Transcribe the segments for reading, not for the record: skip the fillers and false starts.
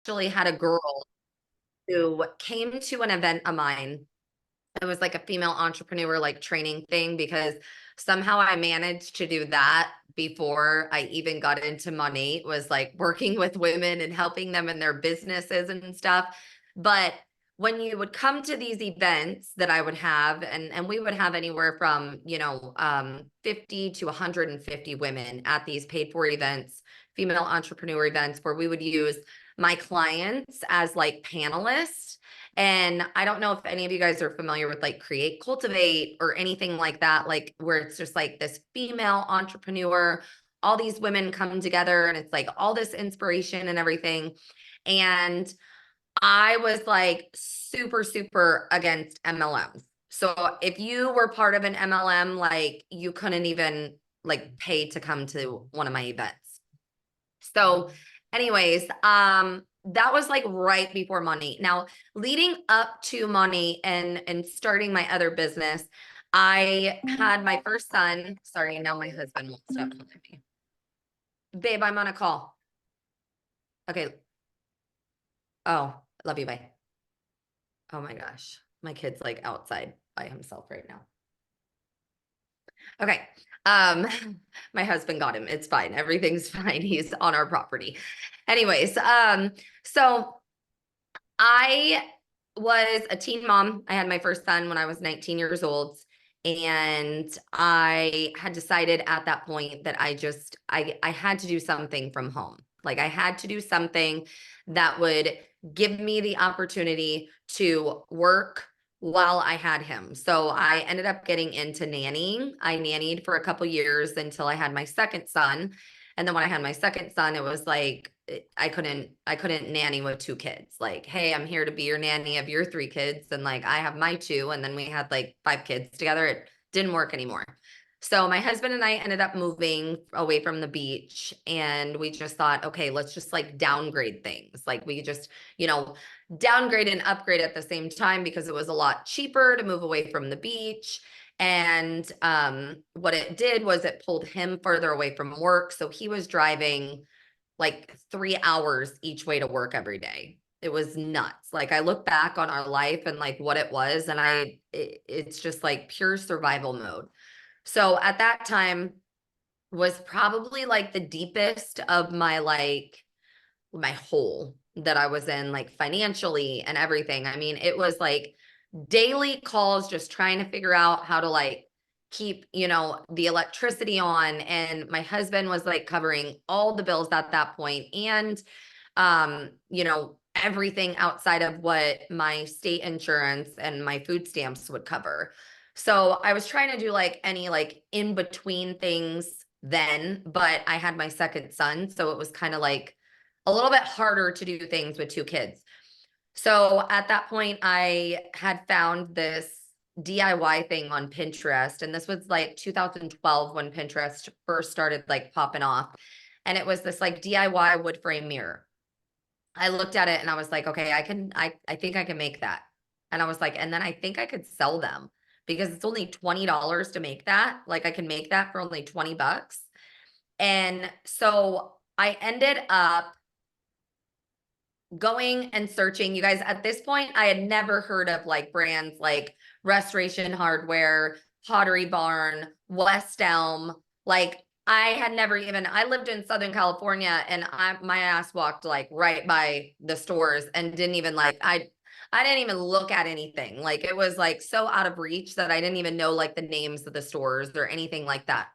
actually had a girl who came to an event of mine. It was like a female entrepreneur like training thing because somehow I managed to do that before I even got into money, was like working with women and helping them in their businesses and stuff. But when you would come to these events that I would have, and we would have anywhere from, 50 to 150 women at these paid for events, female entrepreneur events, where we would use my clients as like panelists. And I don't know if any of you guys are familiar with like Create, Cultivate, or anything like that, like where it's just like this female entrepreneur, all these women come together and it's like all this inspiration and everything. And I was like super, super against MLMs. So if you were part of an MLM, like you couldn't even like pay to come to one of my events. So anyways, that was like right before money. Now, leading up to money and starting my other business, I had my first son. Sorry, now my husband won't stop calling me. Babe, I'm on a call. Okay. Oh, love you. Bye. Oh my gosh. My kid's like outside by himself right now. Okay. Um, my husband got him. It's fine. Everything's fine. He's on our property. Anyways, so I was a teen mom. I had my first son when I was 19 years old. And I had decided at that point that I had to do something from home. Like I had to do something that would give me the opportunity to work while I had him. So I ended up getting into nannying. I nannied for a couple years until I had my second son. And then when I had my second son, it was like I couldn't nanny with two kids. Like, hey, I'm here to be your nanny of your three kids, and like I have my two, and then we had like five kids together. It didn't work anymore. So my husband and I ended up moving away from the beach, and we just thought, okay, let's just like downgrade things. Like we just, downgrade and upgrade at the same time because it was a lot cheaper to move away from the beach. And what it did was it pulled him further away from work. So he was driving like 3 hours each way to work every day. It was nuts. Like I look back on our life and like what it was, and it's just like pure survival mode. So at that time was probably like the deepest of my hole that I was in, like financially and everything. I mean, it was like daily calls just trying to figure out how to like keep, the electricity on. And my husband was like covering all the bills at that point, and everything outside of what my state insurance and my food stamps would cover. So I was trying to do like any like in between things then, but I had my second son, so it was kind of like a little bit harder to do things with two kids. So at that point, I had found this DIY thing on Pinterest. And this was like 2012 when Pinterest first started like popping off. And it was this like DIY wood frame mirror. I looked at it and I was like, okay, I think I can make that. And I was like, and then I think I could sell them because it's only $20 to make that. Like I can make that for only 20 bucks. And so I ended up going and searching. You guys, at this point, I had never heard of like brands like Restoration Hardware, Pottery Barn, West Elm. Like I had never even, I lived in Southern California, and my ass walked like right by the stores and didn't even like, I didn't even look at anything. Like it was like so out of reach that I didn't even know like the names of the stores or anything like that.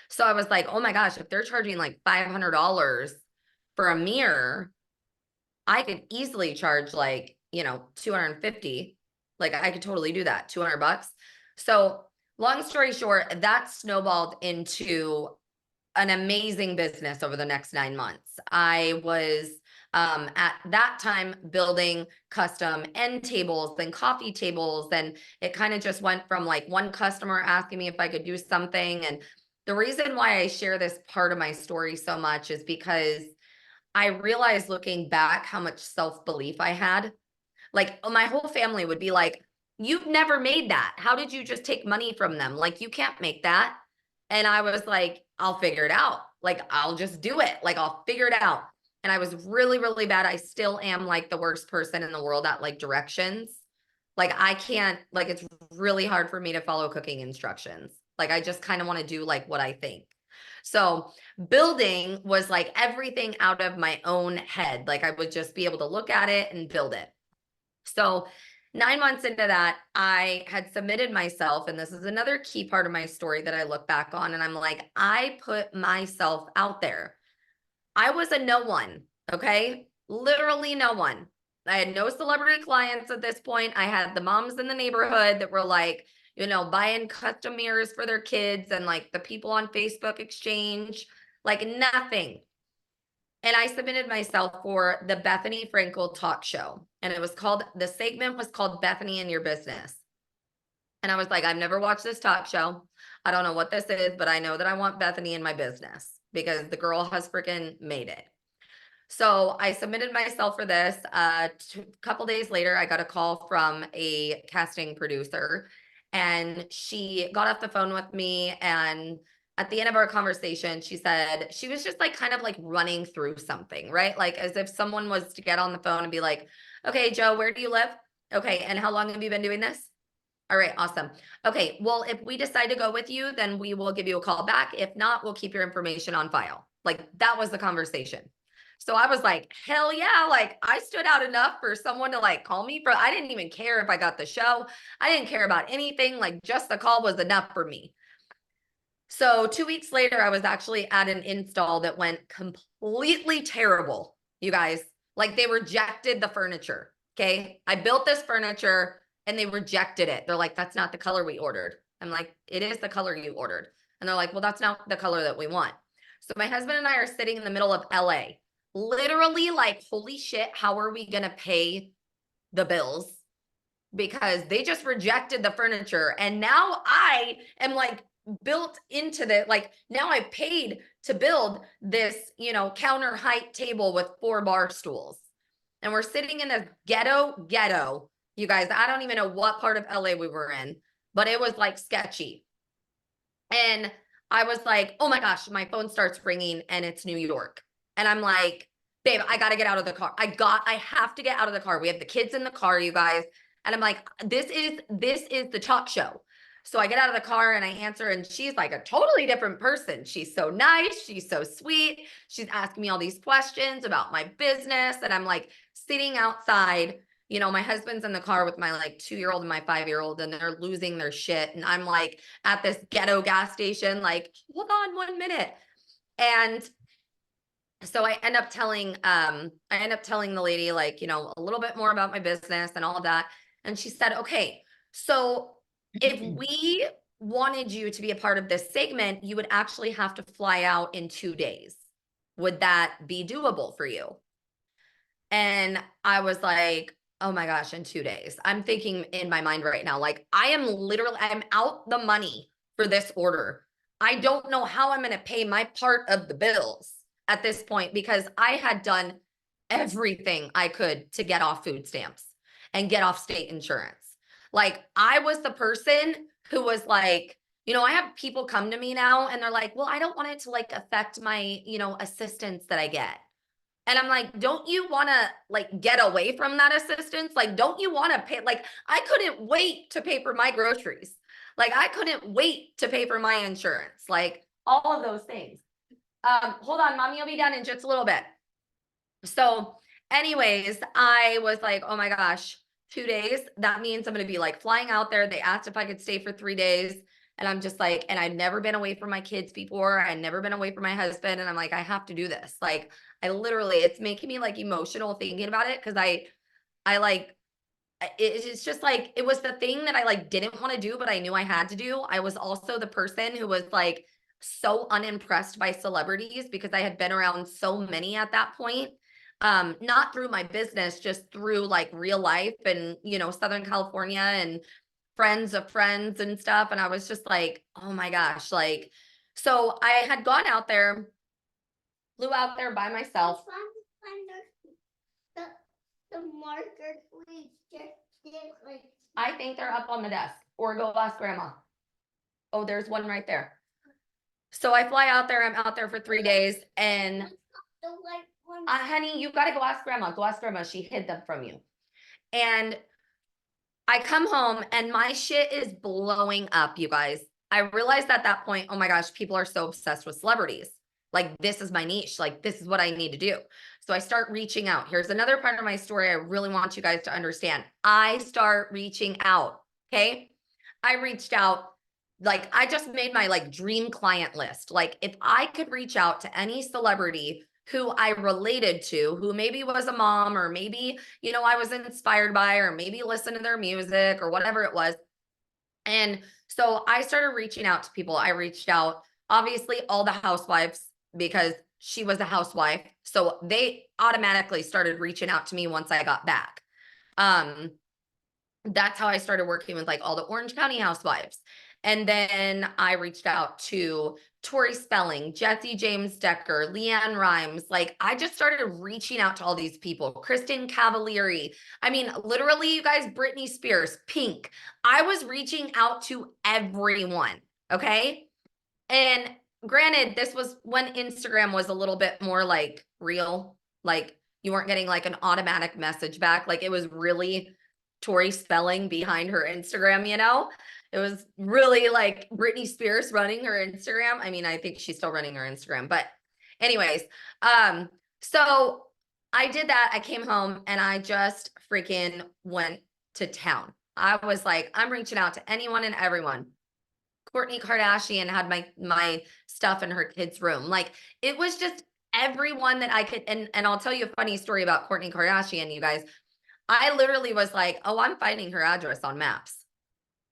So I was like, oh my gosh, if they're charging like $500 for a mirror, I could easily charge like, 250. Like I could totally do that, 200 bucks. So long story short, that snowballed into an amazing business over the next 9 months. I was at that time building custom end tables and coffee tables. And it kind of just went from like one customer asking me if I could do something. And the reason why I share this part of my story so much is because I realized looking back how much self-belief I had. Like my whole family would be like, you've never made that. How did you just take money from them? Like you can't make that. And I was like, I'll figure it out. Like I'll just do it. Like I'll figure it out. and I was really, really bad. I still am like the worst person in the world at like directions. Like I can't, like it's really hard for me to follow cooking instructions. Like I just kind of want to do like what I think. So building was like everything out of my own head. Like I would just be able to look at it and build it. So 9 months into that, I had submitted myself, and this is another key part of my story that I look back on, and I'm like, I put myself out there. I was a no one, okay? Literally no one. I had no celebrity clients at this point. I had the moms in the neighborhood that were like, buying custom mirrors for their kids, and like the people on Facebook exchange, like nothing. And I submitted myself for the Bethany Frankel talk show. And the segment was called Bethany in Your Business. And I was like, I've never watched this talk show. I don't know what this is, but I know that I want Bethany in my business because the girl has freaking made it. So I submitted myself for this. A couple days later, I got a call from a casting producer, and she got off the phone with me. And at the end of our conversation, she said she was just like kind of like running through something, right? Like as if someone was to get on the phone and be like, okay, Joe, where do you live? Okay, and how long have you been doing this? All right, awesome. Okay, well, if we decide to go with you, then we will give you a call back. If not, we'll keep your information on file. Like that was the conversation. So I was like, hell yeah, like I stood out enough for someone to like call me I didn't even care if I got the show. I didn't care about anything. Like just the call was enough for me. So 2 weeks later, I was actually at an install that went completely terrible, you guys. Like they rejected the furniture. Okay. I built this furniture and they rejected it. They're like, that's not the color we ordered. I'm like, it is the color you ordered. And they're like, well, that's not the color that we want. So my husband and I are sitting in the middle of LA, literally like, holy shit, how are we going to pay the bills? Because they just rejected the furniture. And now I am like built into like now I paid to build this, counter height table with 4 bar stools. And we're sitting in this ghetto. You guys, I don't even know what part of LA we were in, but it was like sketchy. And I was like, oh my gosh, my phone starts ringing and it's New York. And I'm like, babe, I got to get out of the car. I have to get out of the car. We have the kids in the car, you guys. And I'm like, this is the talk show. So I get out of the car and I answer, and she's like a totally different person. She's so nice. She's so sweet. She's asking me all these questions about my business. And I'm like sitting outside, my husband's in the car with my like 2-year-old and my 5-year-old, and they're losing their shit. And I'm like at this ghetto gas station, like, hold on 1 minute. And so I end up telling the lady, like, a little bit more about my business and all of that. And she said, okay, so if we wanted you to be a part of this segment, you would actually have to fly out in 2 days. Would that be doable for you? And I was like, oh my gosh, in 2 days. I'm thinking in my mind right now, like I'm out the money for this order. I don't know how I'm going to pay my part of the bills at this point, because I had done everything I could to get off food stamps and get off state insurance. Like I was the person who was like, I have people come to me now and they're like, well, I don't want it to like affect my, assistance that I get. And I'm like, don't you want to like get away from that assistance? Like, don't you want to pay? Like, I couldn't wait to pay for my groceries. Like, I couldn't wait to pay for my insurance, like all of those things. Hold on, mommy will be done in just a little bit. So anyways, I was like, oh my gosh, 2 days. That means I'm going to be like flying out there. They asked if I could stay for 3 days. And I'm just like, and I'd never been away from my kids before. I'd never been away from my husband. And I'm like, I have to do this. Like, it's making me like emotional thinking about it. Cause I like, it's just like, it was the thing that I like didn't want to do, but I knew I had to do. I was also the person who was like so unimpressed by celebrities because I had been around so many at that point. Not through my business, just through like real life and, Southern California and friends of friends and stuff. And I was just like, oh my gosh, like, so I had gone out there, flew out there by myself. The markers we just did, like, I think they're up on the desk, or go ask grandma. Oh, there's one right there. So I fly out there. I'm out there for 3 days, and the white one honey, you got to go ask grandma. Go ask grandma. She hid them from you. And I come home and my shit is blowing up, you guys. I realized at that point, oh my gosh, people are so obsessed with celebrities. Like, this is my niche. Like, this is what I need to do. So I start reaching out. Here's another part of my story I really want you guys to understand. I start reaching out. Okay. I reached out. Like, I just made my like dream client list. Like, if I could reach out to any celebrity who I related to, who maybe was a mom, or maybe, you know, I was inspired by, or maybe listen to their music or whatever it was. And so I started reaching out to people. I reached out, obviously, all the housewives, because she was a housewife. So they automatically started reaching out to me once I got back. That's how I started working with like all the Orange County housewives. And then I reached out to Tori Spelling, Jesse James Decker, Leanne Rhymes. Like, I just started reaching out to all these people. Kristen Cavalieri. I mean, literally, you guys, Britney Spears, Pink. I was reaching out to everyone. Okay. And granted, this was when Instagram was a little bit more like real. Like, you weren't getting like an automatic message back. Like, it was really Tori Spelling behind her Instagram, you know? It was really like Britney Spears running her Instagram. I mean, I think she's still running her Instagram, but anyways, so I did that. I came home and I just freaking went to town. I was like, I'm reaching out to anyone and everyone. Kourtney Kardashian had my stuff in her kid's room. Like, it was just everyone that I could, and I'll tell you a funny story about Kourtney Kardashian, you guys. I literally was like, oh, I'm finding her address on maps.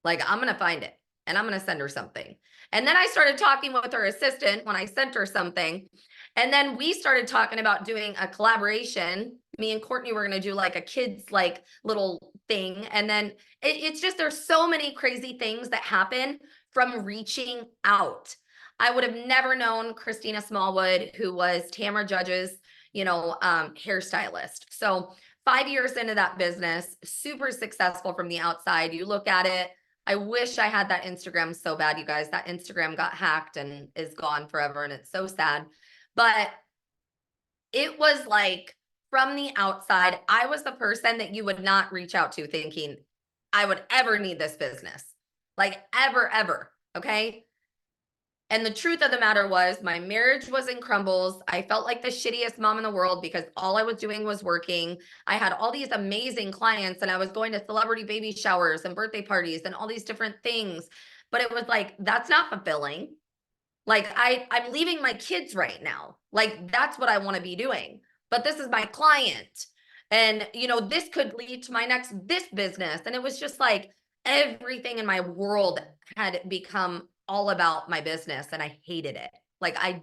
Like, I'm going to find it and I'm going to send her something. And then I started talking with her assistant when I sent her something. And then we started talking about doing a collaboration. Me and Kourtney were going to do like a kids like little thing. And then it's just, there's so many crazy things that happen from reaching out. I would have never known Christina Smallwood, who was Tamra Judge's, you know, hairstylist. So 5 years into that business, super successful from the outside. You look at it. I wish I had that Instagram so bad, you guys. That Instagram got hacked and is gone forever, and it's so sad. But it was like, from the outside, I was the person that you would not reach out to thinking I would ever need this business. Like, ever, okay? And the truth of the matter was, my marriage was in crumbles. I felt like the shittiest mom in the world because all I was doing was working. I had all these amazing clients and I was going to celebrity baby showers and birthday parties and all these different things. But it was like, that's not fulfilling. Like, I'm leaving my kids right now. Like, that's what I want to be doing. But this is my client. And, you know, this could lead to my this business. And it was just like, everything in my world had become all about my business, and I hated it. Like, I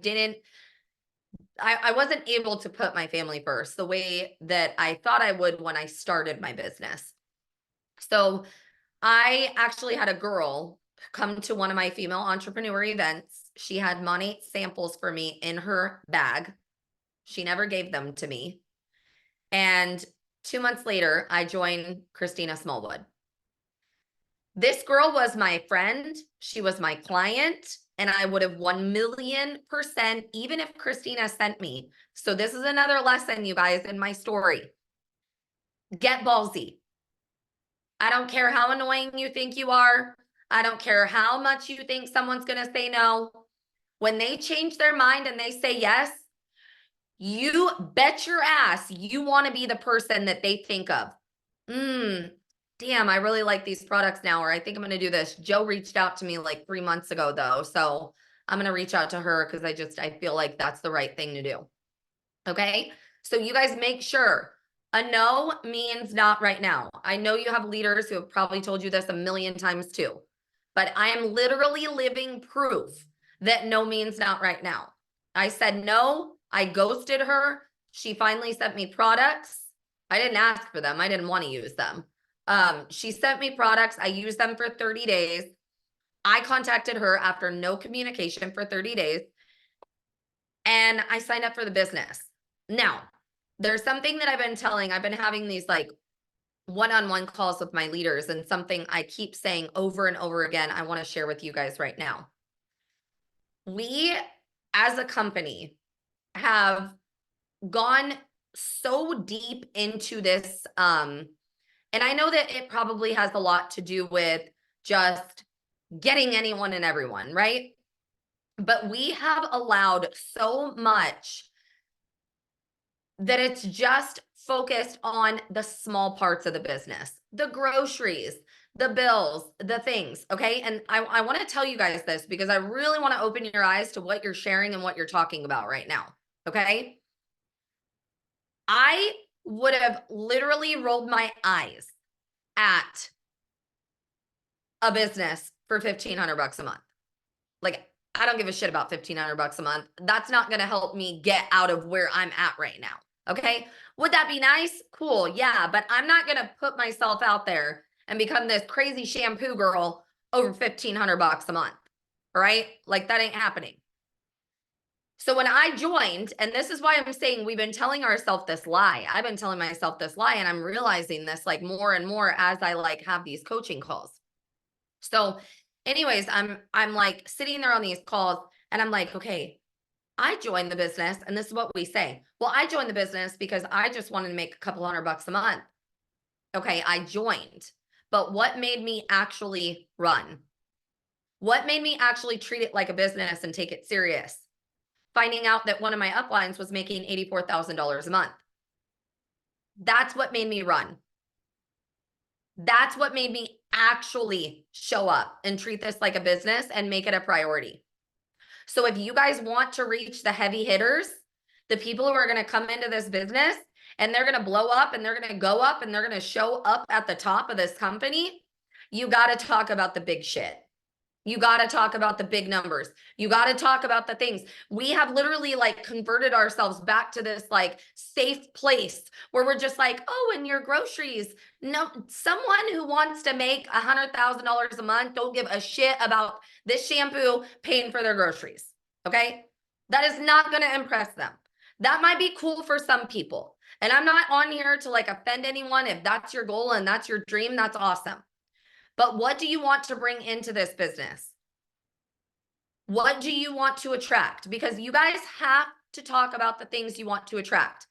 wasn't able to put my family first the way that I thought I would when I started my business. So I actually had a girl come to one of my female entrepreneur events. She had Monat samples for me in her bag. She never gave them to me. And 2 months later, I joined Christina Smallwood. This girl was my friend. She was my client. And I would have 1,000,000%, even if Christina sent me. So this is another lesson, you guys, in my story. Get ballsy. I don't care how annoying you think you are. I don't care how much you think someone's going to say no. When they change their mind and they say yes, you bet your ass you want to be the person that they think of. Damn, I really like these products now, or I think I'm going to do this. Joe reached out to me like 3 months ago, though. So I'm going to reach out to her because I feel like that's the right thing to do. Okay. So you guys make sure a no means not right now. I know you have leaders who have probably told you this a million times too, but I am literally living proof that no means not right now. I said no. I ghosted her. She finally sent me products. I didn't ask for them. I didn't want to use them. She sent me products. I used them for 30 days. I contacted her after no communication for 30 days. And I signed up for the business. Now, there's something that I've been having these like one-on-one calls with my leaders, and something I keep saying over and over again, I want to share with you guys right now. We, as a company, have gone so deep into this, and I know that it probably has a lot to do with just getting anyone and everyone, right? But we have allowed so much that it's just focused on the small parts of the business, the groceries, the bills, the things, okay? And I want to tell you guys this because I really want to open your eyes to what you're sharing and what you're talking about right now, okay? I would have literally rolled my eyes at a business for $1,500 a month. Like, I don't give a shit about $1,500 a month. That's not going to help me get out of where I'm at right now. Okay. Would that be nice? Cool. Yeah. But I'm not going to put myself out there and become this crazy shampoo girl over $1,500 a month. All right. Like, that ain't happening. So when I joined, and this is why I'm saying we've been telling ourselves this lie. I've been telling myself this lie, and I'm realizing this like more and more as I like have these coaching calls. So anyways, I'm like sitting there on these calls and I'm like, okay, I joined the business, and this is what we say. Well, I joined the business because I just wanted to make a couple $100 a month. Okay, I joined. But what made me actually run? What made me actually treat it like a business and take it serious? Finding out that one of my uplines was making $84,000 a month. That's what made me run. That's what made me actually show up and treat this like a business and make it a priority. So if you guys want to reach the heavy hitters, the people who are going to come into this business and they're going to blow up and they're going to go up and they're going to show up at the top of this company, you got to talk about the big shit. You got to talk about the big numbers. You got to talk about the things. We have literally like converted ourselves back to this like safe place where we're just like, oh, and your groceries. No, someone who wants to make $100,000 a month don't give a shit about this shampoo paying for their groceries. Okay. That is not going to impress them. That might be cool for some people. And I'm not on here to like offend anyone. If that's your goal and that's your dream, that's awesome. But what do you want to bring into this business? What do you want to attract? Because you guys have to talk about the things you want to attract.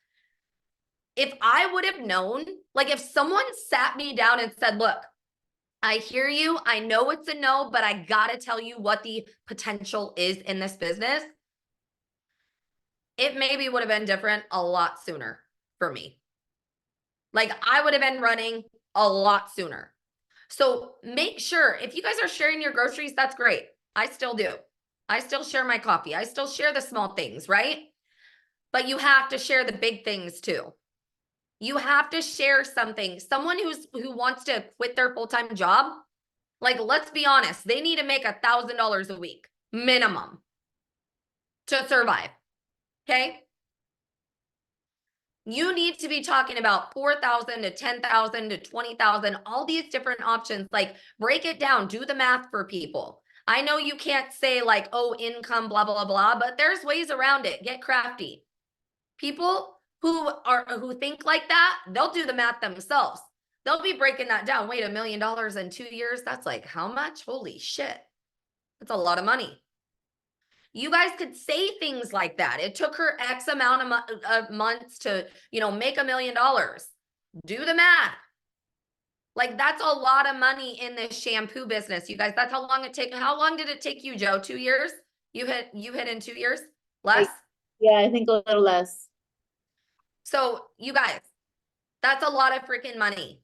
If I would have known, like if someone sat me down and said, look, I hear you. I know it's a no, but I got to tell you what the potential is in this business. It maybe would have been different a lot sooner for me. Like I would have been running a lot sooner. So make sure if you guys are sharing your groceries, that's great. I still do. I still share my coffee. I still share the small things, right? But you have to share the big things too. You have to share something. Someone who wants to quit their full-time job, like let's be honest, they need to make $1,000 a week minimum to survive. Okay? You need to be talking about 4,000 to 10,000 to 20,000, all these different options. Like break it down, do the math for people. I know you can't say like, oh, income, blah, blah, blah, but there's ways around it. Get crafty. People who think like that, they'll do the math themselves. They'll be breaking that down. Wait, $1 million in 2 years? That's like how much? Holy shit. That's a lot of money. You guys could say things like that. It took her X amount of months to, make $1 million. Do the math. Like that's a lot of money in this shampoo business. You guys, that's how long it take. How long did it take you, Joe? 2 years? You hit in 2 years? Less? Yeah, I think a little less. So you guys, that's a lot of freaking money.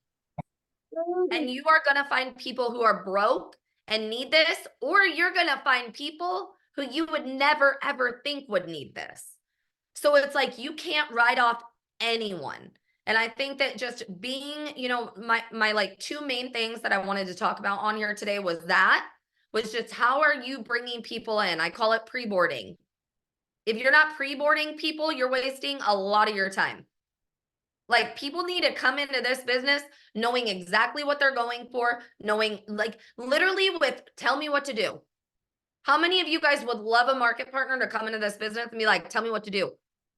And you are going to find people who are broke and need this, or you're going to find people who you would never, ever think would need this. So it's like, you can't write off anyone. And I think that just being, my like two main things that I wanted to talk about on here today was just how are you bringing people in? I call it pre-boarding. If you're not pre-boarding people, you're wasting a lot of your time. Like people need to come into this business knowing exactly what they're going for, knowing like literally with tell me what to do. How many of you guys would love a market partner to come into this business and be like, tell me what to do?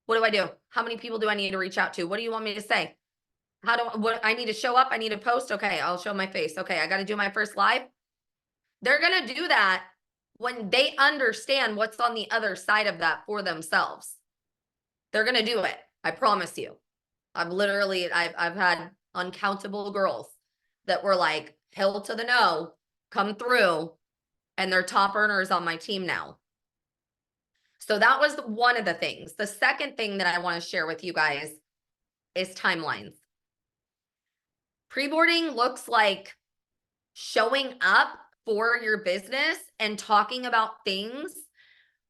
What do I do? How many people do I need to reach out to? What do you want me to say? What I need to show up? I need to post. Okay, I'll show my face. Okay, I got to do my first live. They're going to do that when they understand what's on the other side of that for themselves. They're going to do it. I promise you. I've had uncountable girls that were like hell to the no, come through, and they're top earners on my team now. So that was one of the things. The second thing that I want to share with you guys is timelines. Pre-boarding looks like showing up for your business and talking about things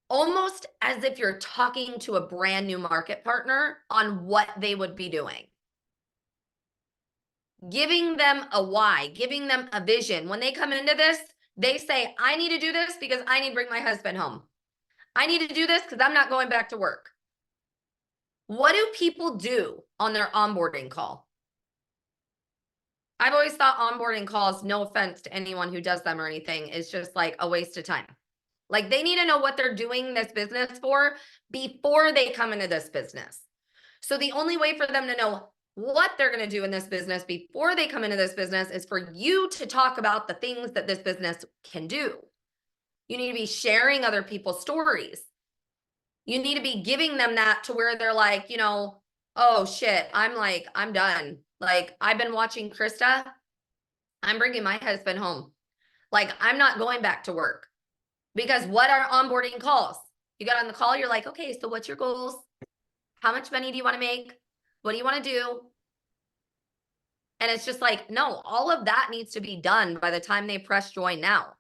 almost as if you're talking to a brand new market partner on what they would be doing. Giving them a why, giving them a vision. When they come into this, they say, I need to do this because I need to bring my husband home. I need to do this because I'm not going back to work. What do people do on their onboarding call? I've always thought onboarding calls, no offense to anyone who does them or anything, is just like a waste of time. Like they need to know what they're doing this business for before they come into this business. So the only way for them to know what they're going to do in this business before they come into this business is for you to talk about the things that this business can do. You need to be sharing other people's stories. You need to be giving them that to where they're like, you know, oh shit, I'm done. Like I've been watching Christa. I'm bringing my husband home. Like I'm not going back to work. Because what are onboarding calls? You got on the call, you're like, okay, so what's your goals? How much money do you want to make? What do you want to do? And it's just like, no, all of that needs to be done by the time they press join now.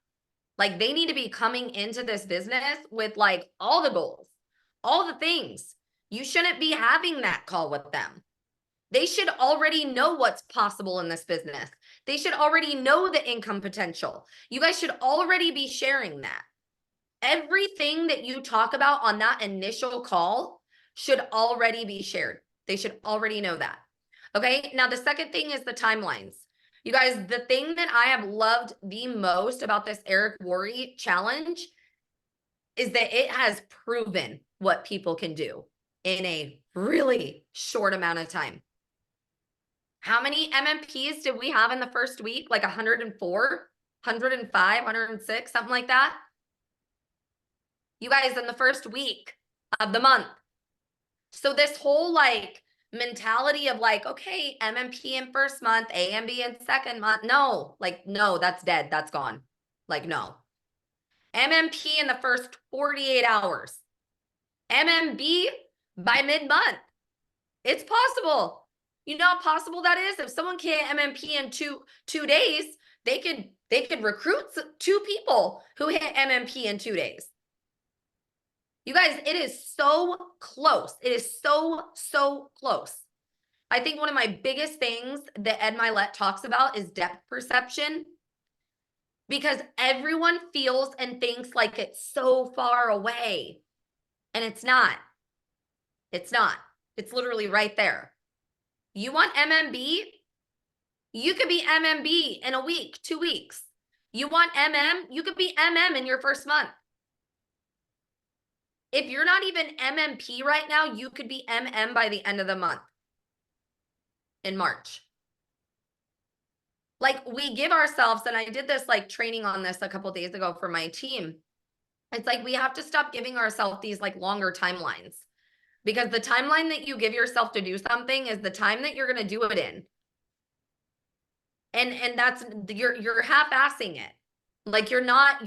Like they need to be coming into this business with like all the goals, all the things. You shouldn't be having that call with them. They should already know what's possible in this business. They should already know the income potential. You guys should already be sharing that. Everything that you talk about on that initial call should already be shared. They should already know that. Okay, now the second thing is the timelines. You guys, the thing that I have loved the most about this Eric Worre challenge is that it has proven what people can do in a really short amount of time. How many MMPs did we have in the first week? Like 104, 105, 106, something like that. You guys, in the first week of the month. So this whole like mentality of like, okay, MMP in first month, AMB in second month. No, like, no, that's dead. That's gone. Like, no. MMP in the first 48 hours. MMB by mid-month. It's possible. You know how possible that is? If someone can't MMP in two days, they could recruit 2 people who hit MMP in 2 days. You guys, it is so close. It is so close. I think one of my biggest things that Ed Milet talks about is depth perception, because everyone feels and thinks like it's so far away, and it's not. It's not. It's literally right there. You want MMB? You could be MMB in a week, 2 weeks. You want MM? You could be MM in your first month. If you're not even MMP right now, you could be MM by the end of the month in March. Like we give ourselves, and I did this like training on this a couple days ago for my team. It's like we have to stop giving ourselves these like longer timelines, because the timeline that you give yourself to do something is the time that you're going to do it in. And that's, you're half-assing it. Like you're not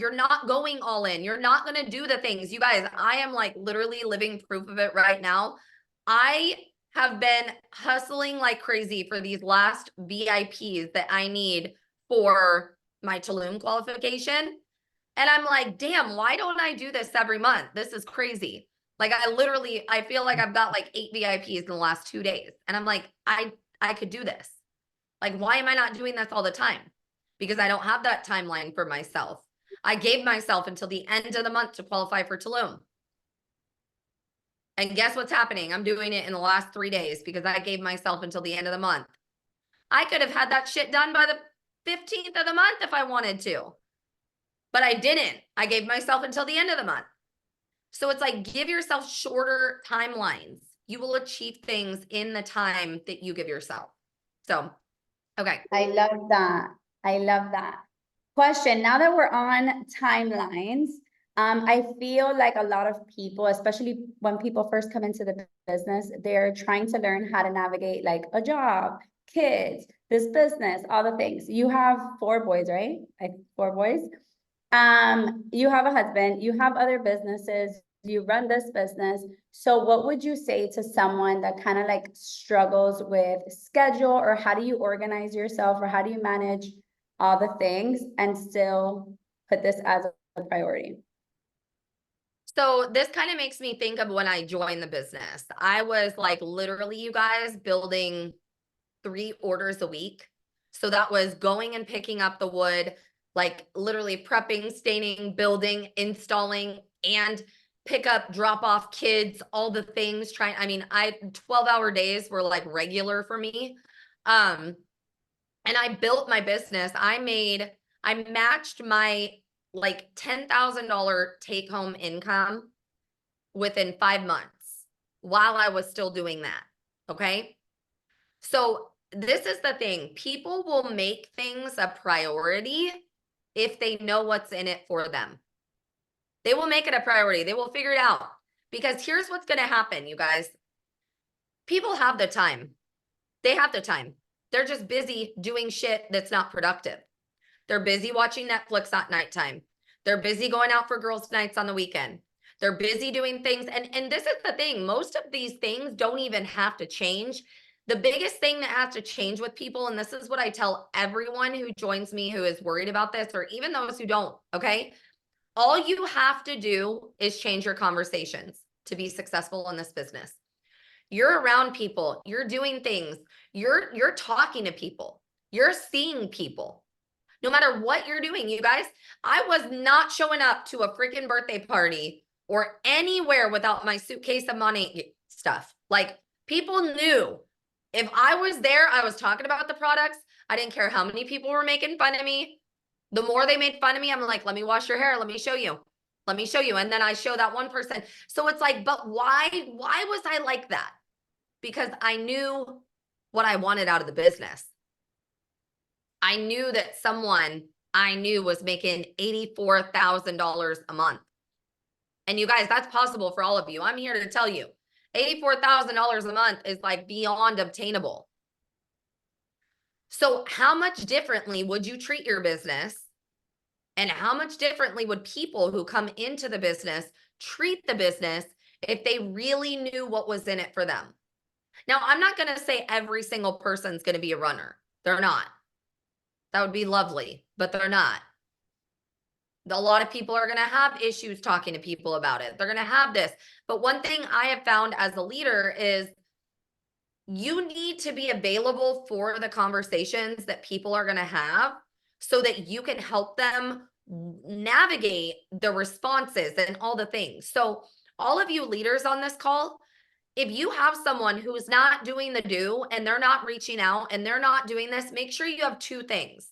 going all in. You're not going to do the things. You guys, I am like literally living proof of it right now. I have been hustling like crazy for these last VIPs that I need for my Tulum qualification. And I'm like, damn, why don't I do this every month? This is crazy. Like I feel like I've got like 8 VIPs in the last 2 days. And I'm like, I could do this. Like, why am I not doing this all the time? Because I don't have that timeline for myself. I gave myself until the end of the month to qualify for Tulum. And guess what's happening? I'm doing it in the last 3 days because I gave myself until the end of the month. I could have had that shit done by the 15th of the month if I wanted to, but I didn't. I gave myself until the end of the month. So it's like, give yourself shorter timelines. You will achieve things in the time that you give yourself. So, okay. I love that. I love that. Question, now that we're on timelines, I feel like a lot of people, especially when people first come into the business, they're trying to learn how to navigate like a job, kids, this business, all the things. You have 4 boys, right? Like 4 boys. You have a husband, you have other businesses, you run this business. So what would you say to someone that kind of like struggles with schedule, or how do you organize yourself, or how do you manage all the things and still put this as a priority? So this kind of makes me think of when I joined the business. I was like literally, you guys, building 3 orders a week. So that was going and picking up the wood, like literally prepping, staining, building, installing, and pick up, drop off kids, all the things trying. I mean, 12-hour days were like regular for me. And I built my business. I matched my like $10,000 take home income within 5 months while I was still doing that. Okay. So this is the thing. People will make things a priority if they know what's in it for them. They will make it a priority. They will figure it out, because here's what's going to happen, you guys. People have the time. They have the time. They're just busy doing shit that's not productive. They're busy watching Netflix at nighttime. They're busy going out for girls' nights on the weekend. They're busy doing things. And this is the thing. Most of these things don't even have to change. The biggest thing that has to change with people, and this is what I tell everyone who joins me who is worried about this, or even those who don't, okay? All you have to do is change your conversations to be successful in this business. You're around people, you're doing things, you're talking to people, you're seeing people. No matter what you're doing, you guys, I was not showing up to a freaking birthday party or anywhere without my suitcase of money stuff. Like, people knew if I was there, I was talking about the products. I didn't care how many people were making fun of me. The more they made fun of me, I'm like, let me wash your hair. Let me show you. Let me show you. And then I show that one person. So it's like, but why was I like that? Because I knew what I wanted out of the business. I knew that someone I knew was making $84,000 a month. And you guys, that's possible for all of you. I'm here to tell you, $84,000 a month is like beyond obtainable. So how much differently would you treat your business? And how much differently would people who come into the business treat the business if they really knew what was in it for them? Now, I'm not going to say every single person's going to be a runner. They're not. That would be lovely, but they're not. A lot of people are going to have issues talking to people about it. They're going to have this. But one thing I have found as a leader is you need to be available for the conversations that people are going to have so that you can help them navigate the responses and all the things. So all of you leaders on this call, if you have someone who is not doing the do and they're not reaching out and they're not doing this, make sure you have 2 things.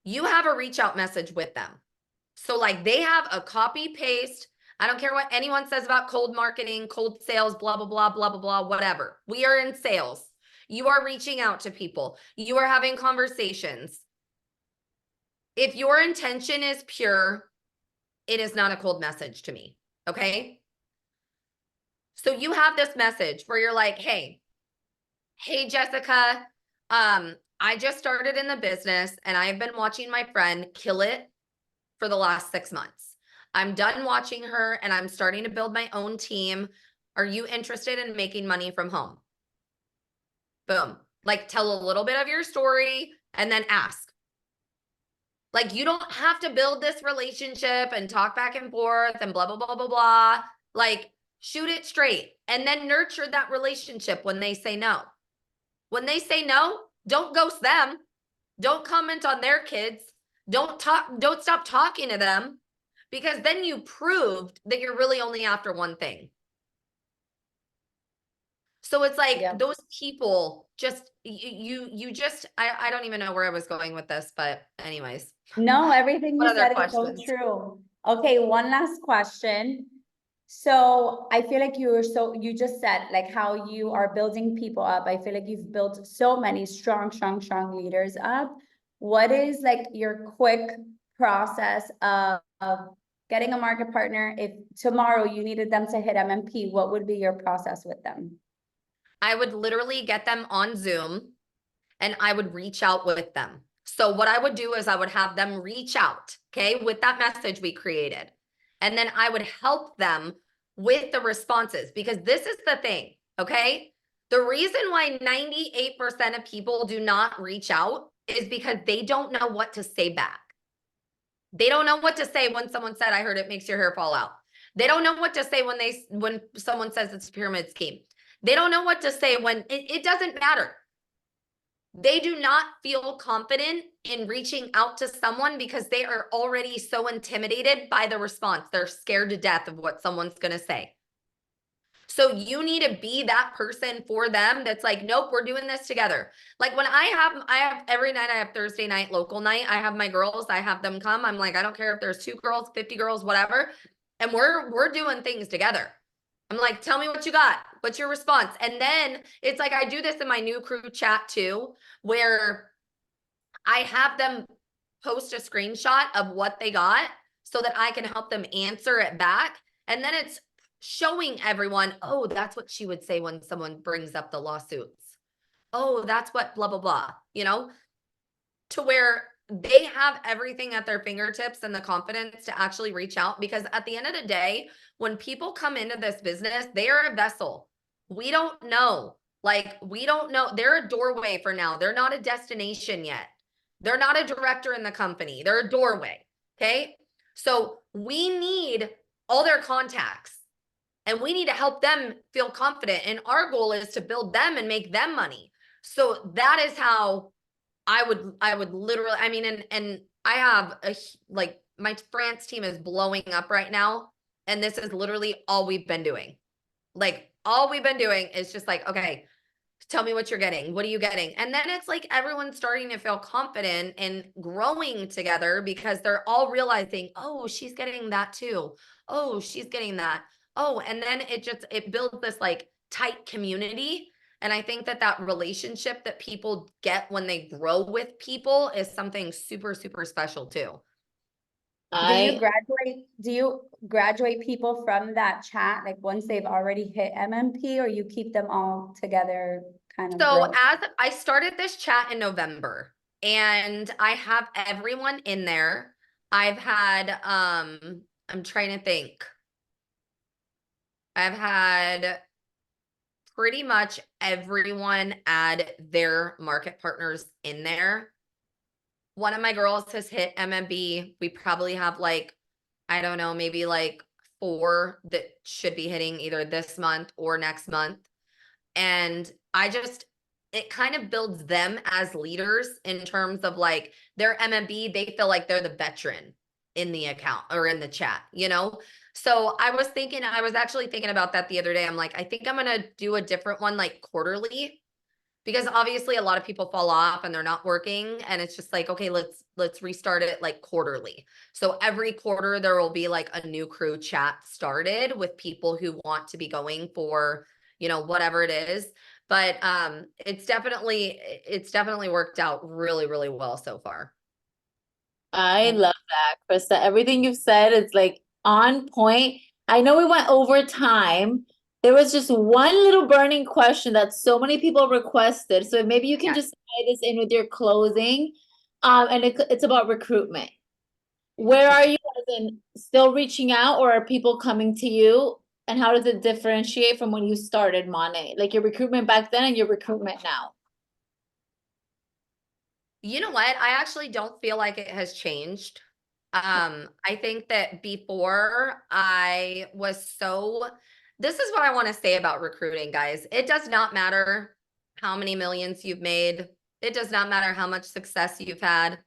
You have a reach out message with them. So like they have a copy paste. I don't care what anyone says about cold marketing, cold sales, blah, blah, blah, blah, blah, blah, whatever. We are in sales. You are reaching out to people. You are having conversations. If your intention is pure, it is not a cold message to me. Okay. So you have this message where you're like, hey, Jessica, I just started in the business and I've been watching my friend kill it for the last 6 months. I'm done watching her and I'm starting to build my own team. Are you interested in making money from home? Boom. Like, tell a little bit of your story and then ask. Like, you don't have to build this relationship and talk back and forth and blah, blah, blah, blah, blah. Like, shoot it straight and then nurture that relationship when they say no. When they say no, don't ghost them. Don't comment on their kids. Don't stop talking to them, because then you proved that you're really only after one thing. So it's like, Yeah. those people just, I don't even know where I was going with this, but anyways. No, everything What you other said is so questions? true. Okay, one last question. So I feel like you just said like how you are building people up. I feel like you've built so many strong leaders up. What is like your quick process of getting a market partner, if tomorrow you needed them to hit MMP, what would be your process with them? I would literally get them on Zoom and I would reach out with them. So what I would do is I would have them reach out, okay, with that message we created. And then I would help them with the responses, because this is the thing, okay? The reason why 98% of people do not reach out is because they don't know what to say back. They don't know what to say when someone said, I heard it makes your hair fall out. They don't know what to say when someone says it's a pyramid scheme. They don't know what to say when it doesn't matter. They do not feel confident in reaching out to someone because they are already so intimidated by the response. They're scared to death of what someone's going to say. So you need to be that person for them that's like, nope, we're doing this together. Like when I have every night, I have Thursday night, local night. I have my girls, I have them come. I'm like, I don't care if there's 2 girls, 50 girls, whatever. And we're doing things together. I'm like, tell me what you got. What's your response? And then it's like, I do this in my new crew chat too, where I have them post a screenshot of what they got so that I can help them answer it back. And then it's showing everyone, oh, that's what she would say when someone brings up the lawsuits. Oh, that's what blah, blah, blah, you know, to where they have everything at their fingertips and the confidence to actually reach out. Because at the end of the day, when people come into this business, they are a vessel. We don't know. Like, we don't know. They're a doorway for now. They're not a destination yet. They're not a director in the company. They're a doorway. Okay. So we need all their contacts and we need to help them feel confident. And our goal is to build them and make them money. So that is how I would literally, I mean, and I have like my France team is blowing up right now. And this is literally all we've been doing. Like all we've been doing is just like, okay, tell me what you're getting. What are you getting? And then it's like everyone's starting to feel confident and growing together because they're all realizing, oh, she's getting that too. Oh, she's getting that. Oh, and then it builds this like tight community. And I think that relationship that people get when they grow with people is something super, super special too. I Do you graduate people from that chat, like once they've already hit MMP, or you keep them all together kind of So grow? as I started this chat in November and I have everyone in there. I've had, I'm trying to think. I've had pretty much everyone add their market partners in there. One of my girls has hit MMB. We probably have like, I don't know, maybe like 4 that should be hitting either this month or next month. And it kind of builds them as leaders in terms of like their MMB. They feel like they're the veteran in the account or in the chat, you know? So I was actually thinking about that the other day. I'm like, I think I'm going to do a different one like quarterly, because obviously a lot of people fall off and they're not working, and it's just like, okay, let's restart it like quarterly. So every quarter there will be like a new crew chat started with people who want to be going for, you know, whatever it is. But it's definitely worked out really, really well so far. I love that, Krista. Everything you've said is like on point. I know we went over time. There was just one little burning question that so many people requested. So maybe you can Yes. just tie this in with your closing. And it's about recruitment. Where are you as in still reaching out, or are people coming to you? And how does it differentiate from when you started Monet? Like your recruitment back then and your recruitment now? You know what? I actually don't feel like it has changed. I think that before this is what I want to say about recruiting, guys. It does not matter how many millions you've made. It does not matter how much success you've had.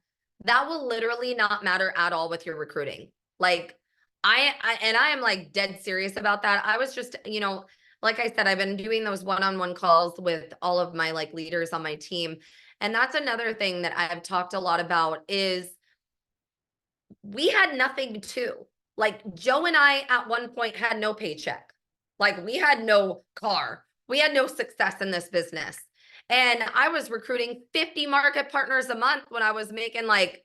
That will literally not matter at all with your recruiting. Like I am like dead serious about that. I was just, you know, like I said, I've been doing those one-on-one calls with all of my like leaders on my team. And that's another thing that I've talked a lot about is we had nothing too. Like Joe and I at one point had no paycheck. Like we had no car. We had no success in this business. And I was recruiting 50 market partners a month when I was making like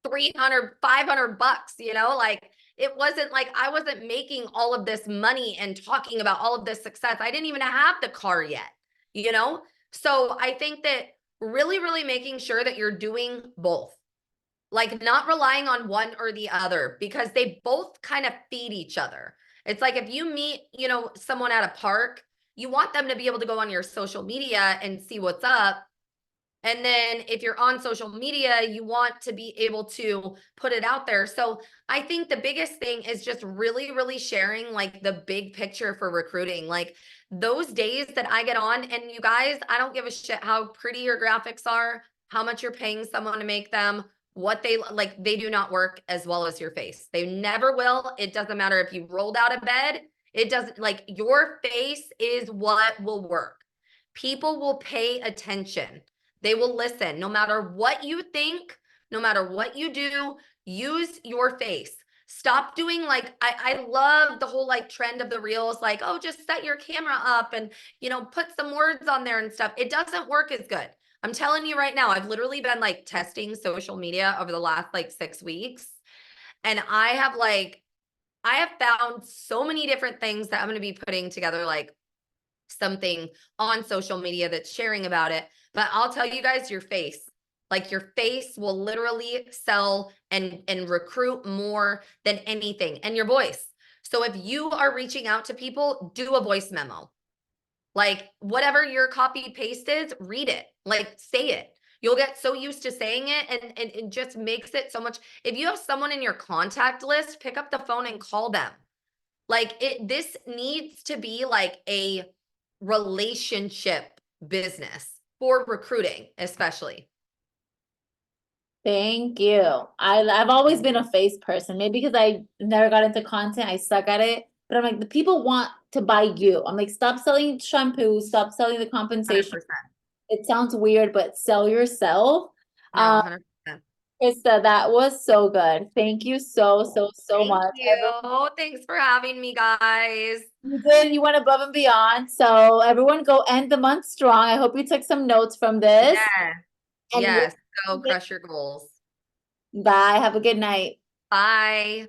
$300, $500, you know, like it wasn't like I wasn't making all of this money and talking about all of this success. I didn't even have the car yet, you know? So I think that really, really making sure that you're doing both, like not relying on one or the other, because they both kind of feed each other. It's like if you meet, you know, someone at a park, you want them to be able to go on your social media and see what's up. And then if you're on social media, you want to be able to put it out there. So I think the biggest thing is just really, really sharing like the big picture for recruiting. Like those days that I get on, and you guys, I don't give a shit how pretty your graphics are, how much you're paying someone to make them, what they like, they do not work as well as your face. They never will. It doesn't matter if you rolled out of bed. It doesn't, like, your face is what will work. People will pay attention. They will listen. No matter what you think, no matter what you do, use your face. Stop doing like, I love the whole like trend of the reels, like, oh, just set your camera up and, you know, put some words on there and stuff. It doesn't work as good. I'm telling you right now, I've literally been like testing social media over the last like 6 weeks. And I have found so many different things that I'm going to be putting together, like something on social media that's sharing about it. But I'll tell you guys, your face, like your face will literally sell and recruit more than anything, and your voice. So if you are reaching out to people, do a voice memo. Like whatever your copy paste is, read it, like say it. You'll get so used to saying it, and it just makes it so much. If you have someone in your contact list, pick up the phone and call them. Like this needs to be like a relationship business for recruiting, especially. Thank you. I've always been a face person, maybe because I never got into content. I suck at it. But I'm like, the people want to buy you. I'm like, stop selling shampoo, stop selling the 100%. compensation. It sounds weird, but sell yourself. No, 100%. Krista, that was so good. Thank you so Thank much. you. Thanks for having me, guys. You did. You went above and beyond. So everyone go end the month strong. I hope you took some notes from this. Yes. And Yes. Go crush your goals. bye. Have a good night. Bye.